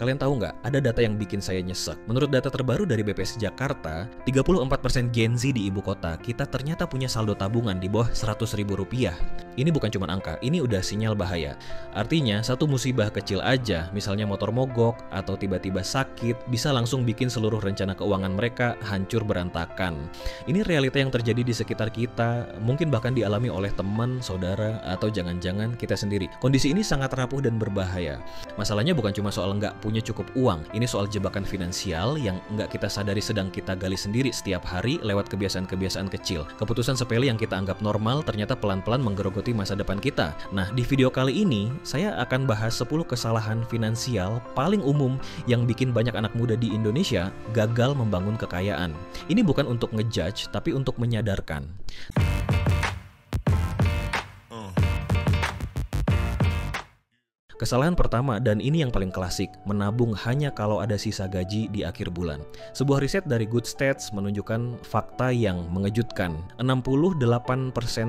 kalian tahu nggak, ada data yang bikin saya nyesek. Menurut data terbaru dari BPS Jakarta, 34% Gen Z di ibu kota kita ternyata punya saldo tabungan di bawah Rp100.000. Ini bukan cuma angka, ini udah sinyal bahaya. Artinya, satu musibah kecil aja, misalnya motor mogok atau tiba-tiba sakit, bisa langsung bikin seluruh rencana keuangan mereka hancur berantakan. Ini realita yang terjadi di sekitar kita, mungkin bahkan dialami oleh teman, saudara, atau jangan-jangan kita sendiri. Kondisi ini sangat rapuh dan berbahaya. Masalahnya bukan cuma soal nggak punya cukup uang, ini soal jebakan finansial yang nggak kita sadari sedang kita gali sendiri setiap hari lewat kebiasaan-kebiasaan kecil. Keputusan sepele yang kita anggap normal ternyata pelan-pelan menggerogoti masa depan kita. Nah, di video kali ini, saya akan bahas 10 kesalahan finansial paling umum yang bikin banyak anak muda di Indonesia gagal membangun kekayaan. Ini bukan untuk ngejudge, tapi untuk menyadarkan. Kesalahan pertama, dan ini yang paling klasik, menabung hanya kalau ada sisa gaji di akhir bulan. Sebuah riset dari Good Stats menunjukkan fakta yang mengejutkan. 68%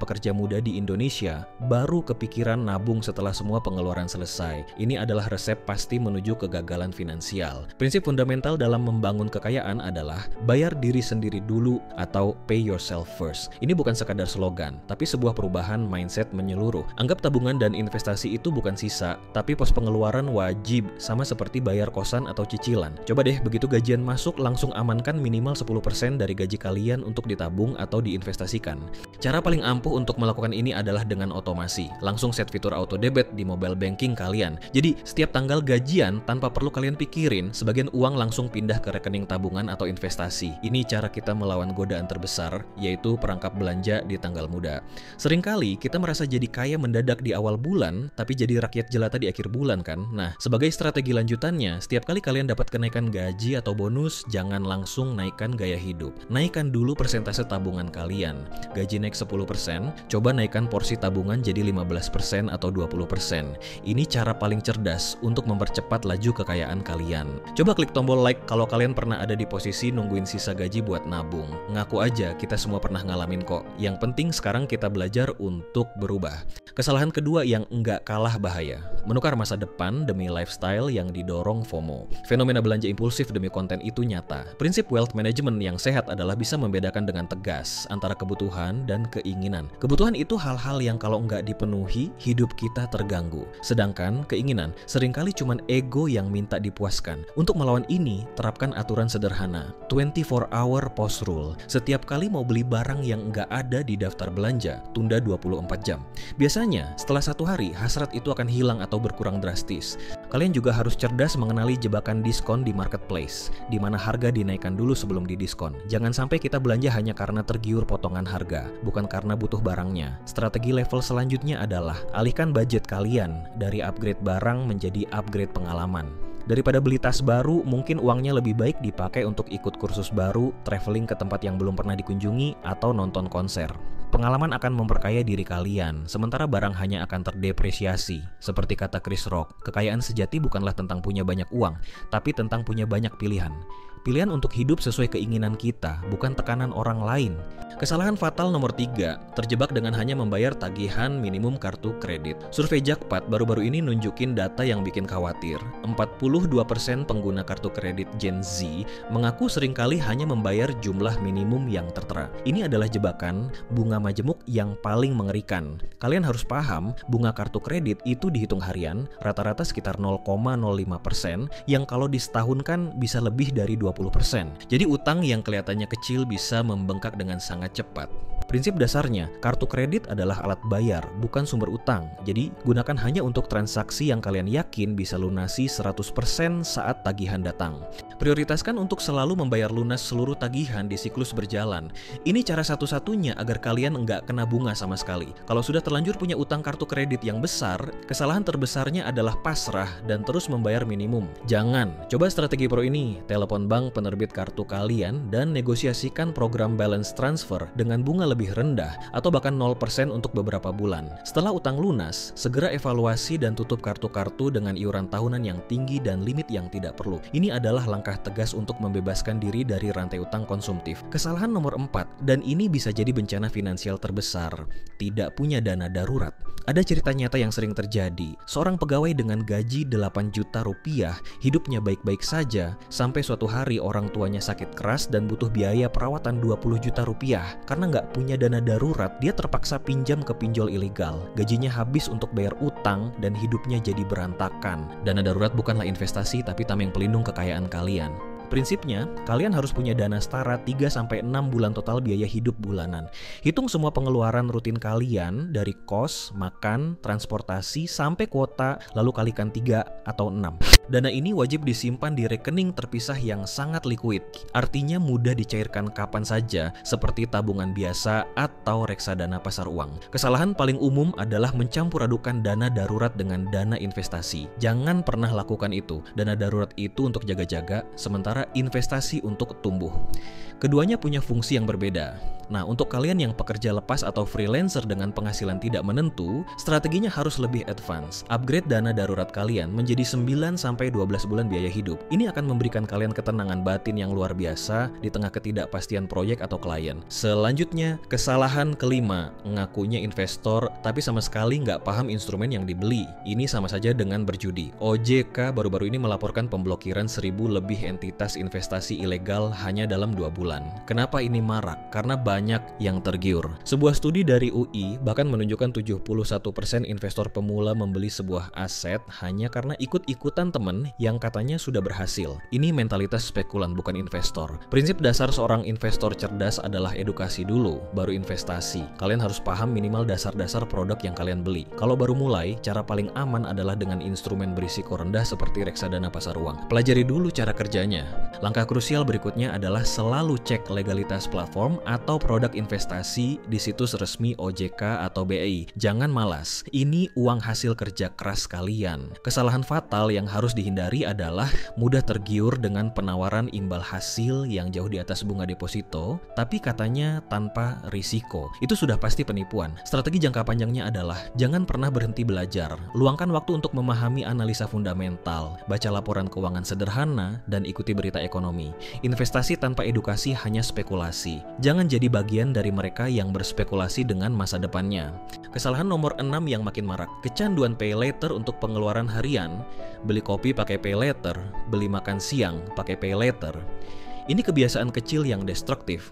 pekerja muda di Indonesia baru kepikiran nabung setelah semua pengeluaran selesai. Ini adalah resep pasti menuju kegagalan finansial. Prinsip fundamental dalam membangun kekayaan adalah bayar diri sendiri dulu atau pay yourself first. Ini bukan sekadar slogan, tapi sebuah perubahan mindset menyeluruh. Anggap tabungan dan investasi itu bukan sisa, tapi pos pengeluaran wajib, sama seperti bayar kosan atau cicilan. Coba deh, begitu gajian masuk, langsung amankan minimal 10% dari gaji kalian untuk ditabung atau diinvestasikan. Cara paling ampuh untuk melakukan ini adalah dengan otomasi. Langsung set fitur auto debit di mobile banking kalian. Jadi, setiap tanggal gajian, tanpa perlu kalian pikirin, sebagian uang langsung pindah ke rekening tabungan atau investasi. Ini cara kita melawan godaan terbesar, yaitu perangkap belanja di tanggal muda. Seringkali, kita merasa jadi kaya mendadak di awal bulan, tapi jadi rakyat jelata di akhir bulan kan. Nah, sebagai strategi lanjutannya, setiap kali kalian dapat kenaikan gaji atau bonus, jangan langsung naikkan gaya hidup. Naikkan dulu persentase tabungan kalian. Gaji naik 10%, coba naikkan porsi tabungan jadi 15% atau 20%. Ini cara paling cerdas untuk mempercepat laju kekayaan kalian. Coba klik tombol like kalau kalian pernah ada di posisi nungguin sisa gaji buat nabung. Ngaku aja, kita semua pernah ngalamin kok. Yang penting sekarang kita belajar untuk berubah. Kesalahan kedua yang nggak kalah bahaya, menukar masa depan demi lifestyle yang didorong FOMO. Fenomena belanja impulsif demi konten itu nyata. Prinsip wealth management yang sehat adalah bisa membedakan dengan tegas antara kebutuhan dan keinginan. Kebutuhan itu hal-hal yang kalau nggak dipenuhi, hidup kita terganggu. Sedangkan keinginan seringkali cuman ego yang minta dipuaskan. Untuk melawan ini, terapkan aturan sederhana, 24-hour pause rule. Setiap kali mau beli barang yang nggak ada di daftar belanja, tunda 24 jam. Biasanya, setelah 1 hari, hasrat itu akan hilang atau berkurang drastis. Kalian juga harus cerdas mengenali jebakan diskon di marketplace, di mana harga dinaikkan dulu sebelum didiskon. Jangan sampai kita belanja hanya karena tergiur potongan harga, bukan karena butuh barangnya. Strategi level selanjutnya adalah alihkan budget kalian dari upgrade barang menjadi upgrade pengalaman. Daripada beli tas baru, mungkin uangnya lebih baik dipakai untuk ikut kursus baru, traveling ke tempat yang belum pernah dikunjungi, atau nonton konser. Pengalaman akan memperkaya diri kalian, sementara barang hanya akan terdepresiasi. Seperti kata Chris Rock, kekayaan sejati bukanlah tentang punya banyak uang, tapi tentang punya banyak pilihan. Pilihan untuk hidup sesuai keinginan kita, bukan tekanan orang lain. Kesalahan fatal nomor 3, terjebak dengan hanya membayar tagihan minimum kartu kredit. Survei Jakpat baru-baru ini nunjukin data yang bikin khawatir. 42% pengguna kartu kredit Gen Z mengaku seringkali hanya membayar jumlah minimum yang tertera. Ini adalah jebakan bunga majemuk yang paling mengerikan. Kalian harus paham, bunga kartu kredit itu dihitung harian, rata-rata sekitar 0,05%, yang kalau disetahunkan bisa lebih dari 20%. Jadi utang yang kelihatannya kecil bisa membengkak dengan sangat cepat. Prinsip dasarnya, kartu kredit adalah alat bayar, bukan sumber utang. Jadi, gunakan hanya untuk transaksi yang kalian yakin bisa lunasi 100% saat tagihan datang. Prioritaskan untuk selalu membayar lunas seluruh tagihan di siklus berjalan. Ini cara satu-satunya agar kalian nggak kena bunga sama sekali. Kalau sudah terlanjur punya utang kartu kredit yang besar, kesalahan terbesarnya adalah pasrah dan terus membayar minimum. Jangan. Coba strategi pro ini, telepon bank penerbit kartu kalian dan negosiasikan program balance transfer dengan bunga lebih lebih rendah atau bahkan 0% untuk beberapa bulan. Setelah utang lunas, segera evaluasi dan tutup kartu-kartu dengan iuran tahunan yang tinggi dan limit yang tidak perlu. Ini adalah langkah tegas untuk membebaskan diri dari rantai utang konsumtif. Kesalahan nomor 4, dan ini bisa jadi bencana finansial terbesar, tidak punya dana darurat. Ada cerita nyata yang sering terjadi. Seorang pegawai dengan gaji 8 juta rupiah, hidupnya baik-baik saja, sampai suatu hari orang tuanya sakit keras dan butuh biaya perawatan 20 juta rupiah. Karena nggak punya dana darurat, dia terpaksa pinjam ke pinjol ilegal. Gajinya habis untuk bayar utang dan hidupnya jadi berantakan. Dana darurat bukanlah investasi, tapi tameng pelindung kekayaan kalian. Prinsipnya, kalian harus punya dana setara 3-6 bulan total biaya hidup bulanan. Hitung semua pengeluaran rutin kalian dari kos, makan, transportasi, sampai kuota, lalu kalikan 3 atau 6. Dana ini wajib disimpan di rekening terpisah yang sangat liquid. Artinya mudah dicairkan kapan saja, seperti tabungan biasa atau reksadana pasar uang. Kesalahan paling umum adalah mencampur adukan dana darurat dengan dana investasi. Jangan pernah lakukan itu. Dana darurat itu untuk jaga-jaga, sementara investasi untuk tumbuh. Keduanya punya fungsi yang berbeda. Nah, untuk kalian yang pekerja lepas atau freelancer dengan penghasilan tidak menentu, strateginya harus lebih advance. Upgrade dana darurat kalian menjadi 9-12 bulan biaya hidup. Ini akan memberikan kalian ketenangan batin yang luar biasa di tengah ketidakpastian proyek atau klien. Selanjutnya, kesalahan kelima, ngakunya investor tapi sama sekali nggak paham instrumen yang dibeli. Ini sama saja dengan berjudi. OJK baru-baru ini melaporkan pemblokiran 1000 lebih entitas investasi ilegal hanya dalam 2 bulan. Kenapa ini marak? Karena banyak yang tergiur. Sebuah studi dari UI bahkan menunjukkan 71% investor pemula membeli sebuah aset hanya karena ikut-ikutan teman yang katanya sudah berhasil. Ini mentalitas spekulan, bukan investor. Prinsip dasar seorang investor cerdas adalah edukasi dulu, baru investasi. Kalian harus paham minimal dasar-dasar produk yang kalian beli. Kalau baru mulai, cara paling aman adalah dengan instrumen berisiko rendah seperti reksadana pasar uang. Pelajari dulu cara kerjanya. Langkah krusial berikutnya adalah selalu cek legalitas platform atau produk investasi di situs resmi OJK atau BI. Jangan malas, ini uang hasil kerja keras kalian. Kesalahan fatal yang harus dihindari adalah mudah tergiur dengan penawaran imbal hasil yang jauh di atas bunga deposito, tapi katanya tanpa risiko. Itu sudah pasti penipuan. Strategi jangka panjangnya adalah jangan pernah berhenti belajar. Luangkan waktu untuk memahami analisa fundamental, baca laporan keuangan sederhana, dan ikuti berita ekonomi. Investasi tanpa edukasi hanya spekulasi. Jangan jadi bagian dari mereka yang berspekulasi dengan masa depannya. Kesalahan nomor 6 yang makin marak, kecanduan pay later untuk pengeluaran harian. Beli kopi pakai pay later, beli makan siang pakai pay later. Ini kebiasaan kecil yang destruktif.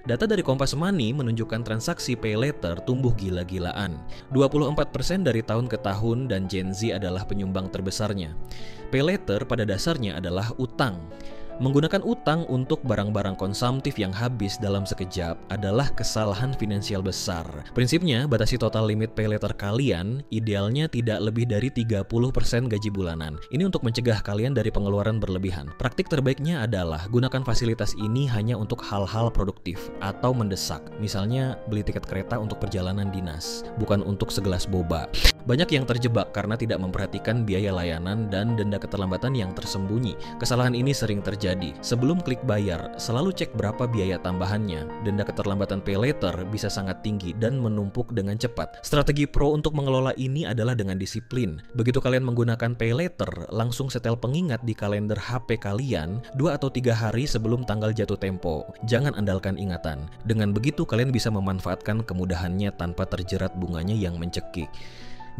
Data dari Kompas Money menunjukkan transaksi pay later tumbuh gila-gilaan. 24% dari tahun ke tahun dan Gen Z adalah penyumbang terbesarnya. Pay later pada dasarnya adalah utang. Menggunakan utang untuk barang-barang konsumtif yang habis dalam sekejap adalah kesalahan finansial besar. Prinsipnya, batasi total limit pay later kalian idealnya tidak lebih dari 30% gaji bulanan. Ini untuk mencegah kalian dari pengeluaran berlebihan. Praktik terbaiknya adalah gunakan fasilitas ini hanya untuk hal-hal produktif atau mendesak. Misalnya, beli tiket kereta untuk perjalanan dinas, bukan untuk segelas boba. Banyak yang terjebak karena tidak memperhatikan biaya layanan dan denda keterlambatan yang tersembunyi. Kesalahan ini sering terjadi. Sebelum klik bayar, selalu cek berapa biaya tambahannya. Denda keterlambatan pay later bisa sangat tinggi dan menumpuk dengan cepat. Strategi pro untuk mengelola ini adalah dengan disiplin. Begitu kalian menggunakan pay later, langsung setel pengingat di kalender HP kalian 2 atau 3 hari sebelum tanggal jatuh tempo. Jangan andalkan ingatan. Dengan begitu kalian bisa memanfaatkan kemudahannya tanpa terjerat bunganya yang mencekik.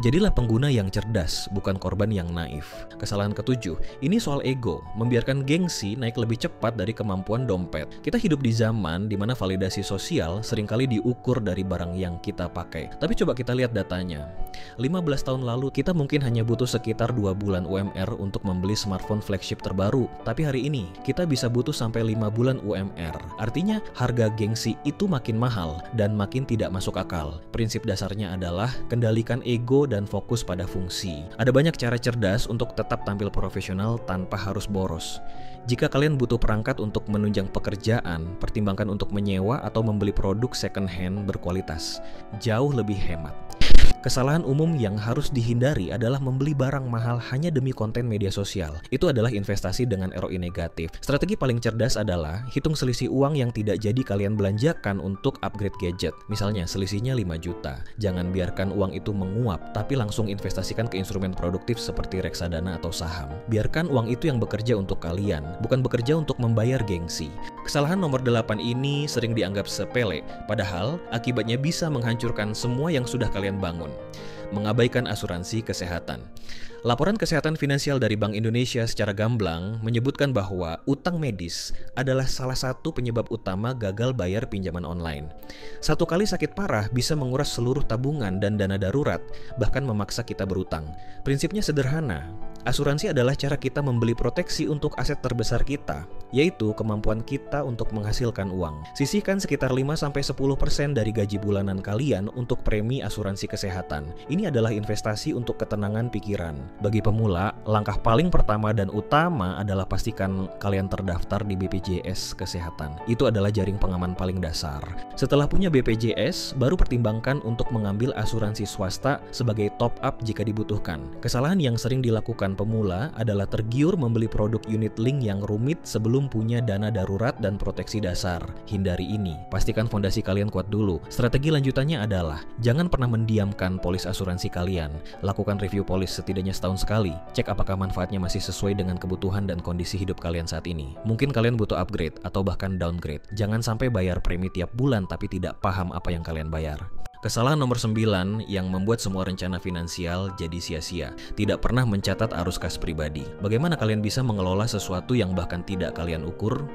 Jadilah pengguna yang cerdas, bukan korban yang naif. Kesalahan ketujuh, ini soal ego, membiarkan gengsi naik lebih cepat dari kemampuan dompet. Kita hidup di zaman di mana validasi sosial seringkali diukur dari barang yang kita pakai. Tapi coba kita lihat datanya. 15 tahun lalu, kita mungkin hanya butuh sekitar 2 bulan UMR untuk membeli smartphone flagship terbaru. Tapi hari ini, kita bisa butuh sampai 5 bulan UMR. Artinya, harga gengsi itu makin mahal dan makin tidak masuk akal. Prinsip dasarnya adalah kendalikan ego dan fokus pada fungsi. Ada banyak cara cerdas untuk tetap tampil profesional tanpa harus boros. Jika kalian butuh perangkat untuk menunjang pekerjaan, pertimbangkan untuk menyewa atau membeli produk second hand berkualitas. Jauh lebih hemat. Kesalahan umum yang harus dihindari adalah membeli barang mahal hanya demi konten media sosial. Itu adalah investasi dengan ROI negatif. Strategi paling cerdas adalah hitung selisih uang yang tidak jadi kalian belanjakan untuk upgrade gadget. Misalnya selisihnya 5 juta. Jangan biarkan uang itu menguap, tapi langsung investasikan ke instrumen produktif seperti reksadana atau saham. Biarkan uang itu yang bekerja untuk kalian, bukan bekerja untuk membayar gengsi. Kesalahan nomor 8 ini sering dianggap sepele, padahal akibatnya bisa menghancurkan semua yang sudah kalian bangun. Mengabaikan asuransi kesehatan. Laporan kesehatan finansial dari Bank Indonesia secara gamblang menyebutkan bahwa utang medis adalah salah satu penyebab utama gagal bayar pinjaman online. Satu kali sakit parah bisa menguras seluruh tabungan dan dana darurat, bahkan memaksa kita berutang. Prinsipnya sederhana. Asuransi adalah cara kita membeli proteksi untuk aset terbesar kita, yaitu kemampuan kita untuk menghasilkan uang. Sisihkan sekitar 5-10% dari gaji bulanan kalian untuk premi asuransi kesehatan. Ini adalah investasi untuk ketenangan pikiran. Bagi pemula, langkah paling pertama dan utama adalah pastikan kalian terdaftar di BPJS Kesehatan. Itu adalah jaring pengaman paling dasar. Setelah punya BPJS, baru pertimbangkan untuk mengambil asuransi swasta sebagai top up jika dibutuhkan. Kesalahan yang sering dilakukan pemula adalah tergiur membeli produk unit link yang rumit sebelum punya dana darurat dan proteksi dasar. Hindari ini. Pastikan fondasi kalian kuat dulu. Strategi lanjutannya adalah jangan pernah mendiamkan polis asuransi kalian. Lakukan review polis setidaknya setahun sekali. Cek apakah manfaatnya masih sesuai dengan kebutuhan dan kondisi hidup kalian saat ini. Mungkin kalian butuh upgrade atau bahkan downgrade. Jangan sampai bayar premi tiap bulan tapi tidak paham apa yang kalian bayar. Kesalahan nomor 9 yang membuat semua rencana finansial jadi sia-sia. Tidak pernah mencatat arus kas pribadi. Bagaimana kalian bisa mengelola sesuatu yang bahkan tidak kalian ukur?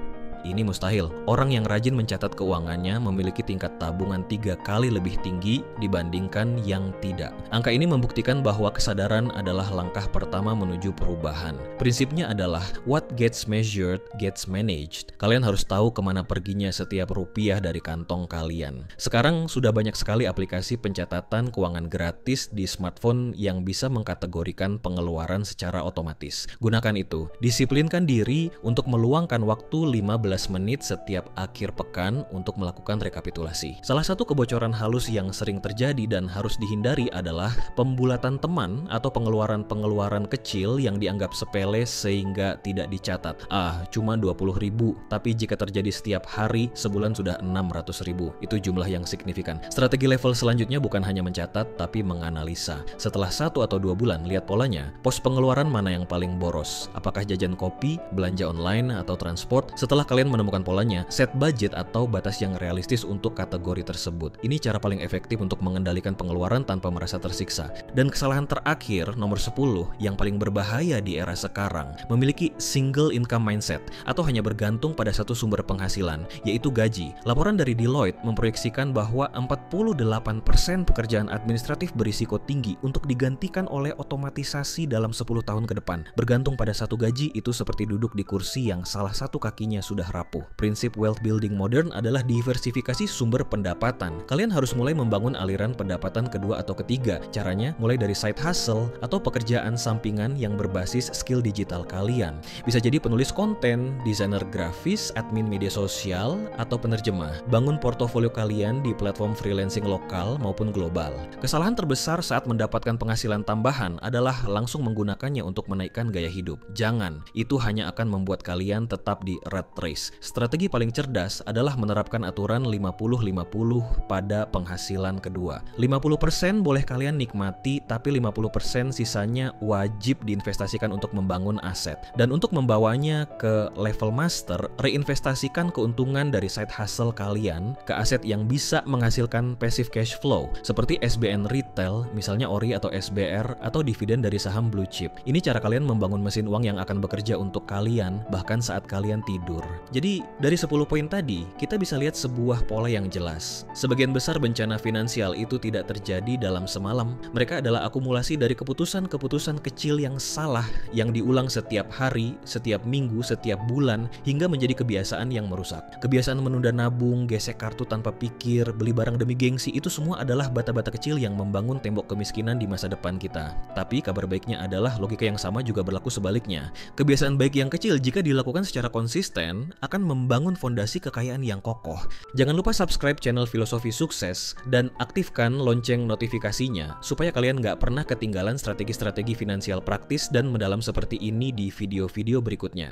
Ini mustahil. Orang yang rajin mencatat keuangannya memiliki tingkat tabungan 3 kali lebih tinggi dibandingkan yang tidak. Angka ini membuktikan bahwa kesadaran adalah langkah pertama menuju perubahan. Prinsipnya adalah what gets measured gets managed. Kalian harus tahu kemana perginya setiap rupiah dari kantong kalian. Sekarang sudah banyak sekali aplikasi pencatatan keuangan gratis di smartphone yang bisa mengkategorikan pengeluaran secara otomatis. Gunakan itu. Disiplinkan diri untuk meluangkan waktu 15 menit setiap akhir pekan untuk melakukan rekapitulasi. Salah satu kebocoran halus yang sering terjadi dan harus dihindari adalah pembulatan teman atau pengeluaran-pengeluaran kecil yang dianggap sepele sehingga tidak dicatat. Cuma 20.000, tapi jika terjadi setiap hari, sebulan sudah 600.000. Itu jumlah yang signifikan. Strategi level selanjutnya bukan hanya mencatat, tapi menganalisa. Setelah 1 atau 2 bulan, lihat polanya. Pos pengeluaran mana yang paling boros? Apakah jajan kopi, belanja online, atau transport? Setelah kalian menemukan polanya, set budget atau batas yang realistis untuk kategori tersebut. Ini cara paling efektif untuk mengendalikan pengeluaran tanpa merasa tersiksa. Dan kesalahan terakhir, nomor 10, yang paling berbahaya di era sekarang, memiliki single income mindset atau hanya bergantung pada satu sumber penghasilan, yaitu gaji. Laporan dari Deloitte memproyeksikan bahwa 48% pekerjaan administratif berisiko tinggi untuk digantikan oleh otomatisasi dalam 10 tahun ke depan. Bergantung pada satu gaji itu seperti duduk di kursi yang salah satu kakinya sudah rapuh. Prinsip wealth building modern adalah diversifikasi sumber pendapatan. Kalian harus mulai membangun aliran pendapatan kedua atau ketiga. Caranya mulai dari side hustle atau pekerjaan sampingan yang berbasis skill digital kalian. Bisa jadi penulis konten, desainer grafis, admin media sosial, atau penerjemah. Bangun portofolio kalian di platform freelancing lokal maupun global. Kesalahan terbesar saat mendapatkan penghasilan tambahan adalah langsung menggunakannya untuk menaikkan gaya hidup. Jangan, itu hanya akan membuat kalian tetap di rat race. Strategi paling cerdas adalah menerapkan aturan 50-50 pada penghasilan kedua. 50% boleh kalian nikmati, tapi 50% sisanya wajib diinvestasikan untuk membangun aset. Dan untuk membawanya ke level master, reinvestasikan keuntungan dari side hustle kalian ke aset yang bisa menghasilkan passive cash flow, seperti SBN retail, misalnya ORI atau SBR, atau dividen dari saham blue chip. Ini cara kalian membangun mesin uang yang akan bekerja untuk kalian, bahkan saat kalian tidur. Jadi, dari 10 poin tadi, kita bisa lihat sebuah pola yang jelas. Sebagian besar bencana finansial itu tidak terjadi dalam semalam. Mereka adalah akumulasi dari keputusan-keputusan kecil yang salah, yang diulang setiap hari, setiap minggu, setiap bulan, hingga menjadi kebiasaan yang merusak. Kebiasaan menunda nabung, gesek kartu tanpa pikir, beli barang demi gengsi, itu semua adalah bata-bata kecil yang membangun tembok kemiskinan di masa depan kita. Tapi kabar baiknya adalah logika yang sama juga berlaku sebaliknya. Kebiasaan baik yang kecil jika dilakukan secara konsisten akan membangun fondasi kekayaan yang kokoh. Jangan lupa subscribe channel Filosofi Sukses dan aktifkan lonceng notifikasinya supaya kalian nggak pernah ketinggalan strategi-strategi finansial praktis dan mendalam seperti ini di video-video berikutnya.